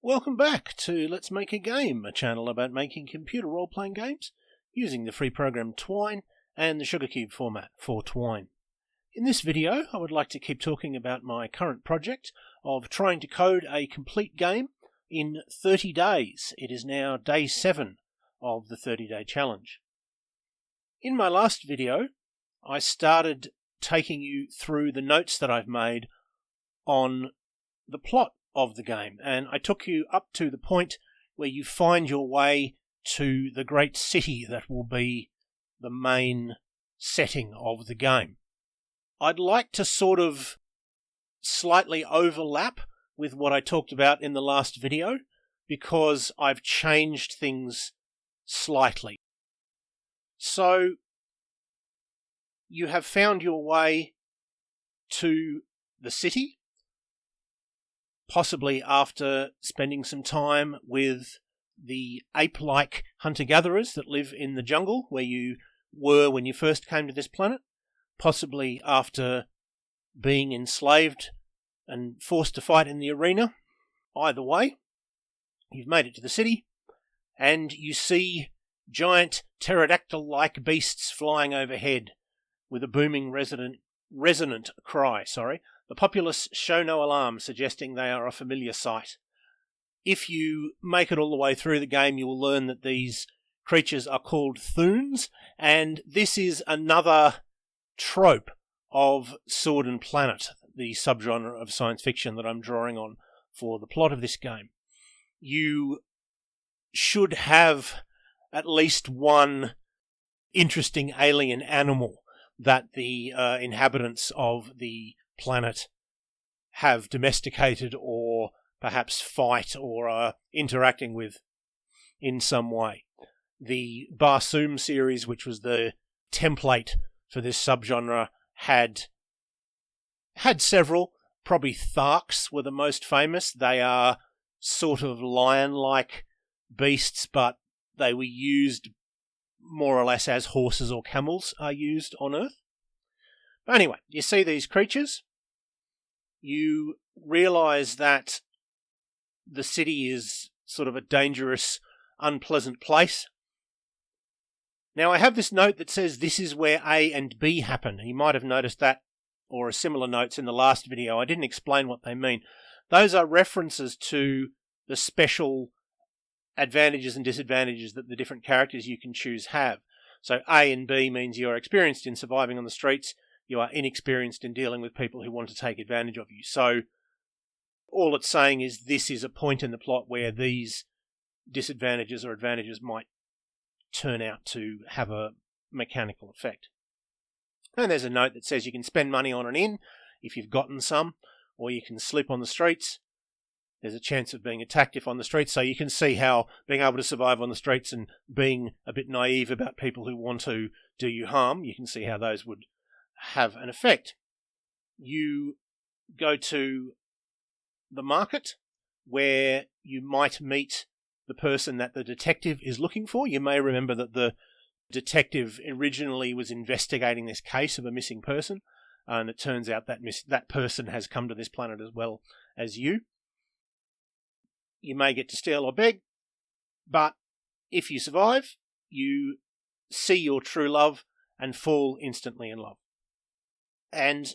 Welcome back to Let's Make a Game, a channel about making computer role-playing games using the free program Twine and the Sugarcube format for Twine. In this video, I would like to keep talking about my current project of trying to code a complete game in 30 days. It is now day 7 of the 30-day challenge. In my last video, I started taking you through the notes that I've made on the plot of the game, and I took you up to the point where you find your way to the great city that will be the main setting of the game. I'd like to sort of slightly overlap with what I talked about in the last video because I've changed things slightly. So you have found your way to the city, possibly after spending some time with the ape-like hunter-gatherers that live in the jungle where you were when you first came to this planet, possibly after being enslaved and forced to fight in the arena. Either way, you've made it to the city, and you see giant pterodactyl-like beasts flying overhead with a booming resonant cry. The populace show no alarm, suggesting they are a familiar sight. If you make it all the way through the game, you will learn that these creatures are called Thoons, and this is another trope of Sword and Planet, the subgenre of science fiction that I'm drawing on for the plot of this game. You should have at least one interesting alien animal that the inhabitants of the planet have domesticated or perhaps fight or are interacting with in some way. The Barsoom series, which was the template for this subgenre, had several. Probably Tharks were the most famous. They are sort of lion-like beasts, but they were used more or less as horses or camels are used on Earth. But anyway, you see these creatures. You realise that the city is sort of a dangerous, unpleasant place. Now, I have this note that says this is where A and B happen. You might have noticed that, or similar notes in the last video. I didn't explain what they mean. Those are references to the special advantages and disadvantages that the different characters you can choose have. So A and B means you're experienced in surviving on the streets. You are inexperienced in dealing with people who want to take advantage of you. So all it's saying is this is a point in the plot where these disadvantages or advantages might turn out to have a mechanical effect. And there's a note that says you can spend money on an inn if you've gotten some, or you can sleep on the streets. There's a chance of being attacked if on the streets, so you can see how being able to survive on the streets and being a bit naive about people who want to do you harm, you can see how those would have an effect. You go to the market where you might meet the person that the detective is looking for. You may remember that the detective originally was investigating this case of a missing person, and it turns out that that person has come to this planet as well as you. You may get to steal or beg, but if you survive, you see your true love and fall instantly in love. And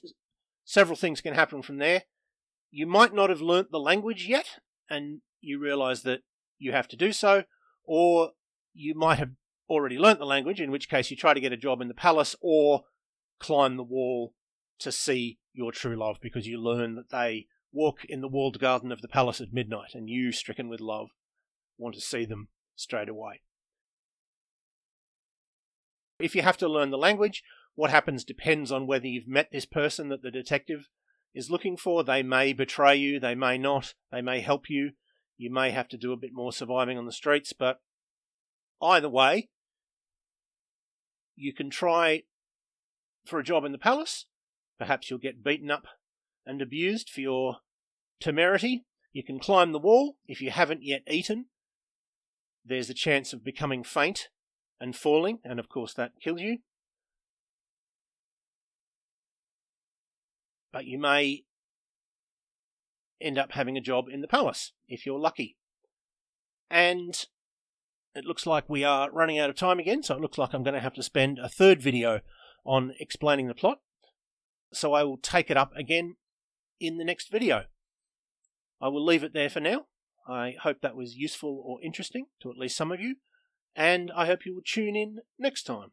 several things can happen from there. You might not have learnt the language yet, and you realise that you have to do so, or you might have already learnt the language, in which case you try to get a job in the palace or climb the wall to see your true love, because you learn that they walk in the walled garden of the palace at midnight, and you, stricken with love, want to see them straight away. If you have to learn the language, what happens depends on whether you've met this person that the detective is looking for. They may betray you, they may not, they may help you. You may have to do a bit more surviving on the streets, but either way, you can try for a job in the palace. Perhaps you'll get beaten up and abused for your temerity. You can climb the wall. If you haven't yet eaten, there's a chance of becoming faint and falling, and of course that kills you. But you may end up having a job in the palace, if you're lucky. And it looks like we are running out of time again, so it looks like I'm going to have to spend a third video on explaining the plot. So I will take it up again in the next video. I will leave it there for now. I hope that was useful or interesting to at least some of you, and I hope you will tune in next time.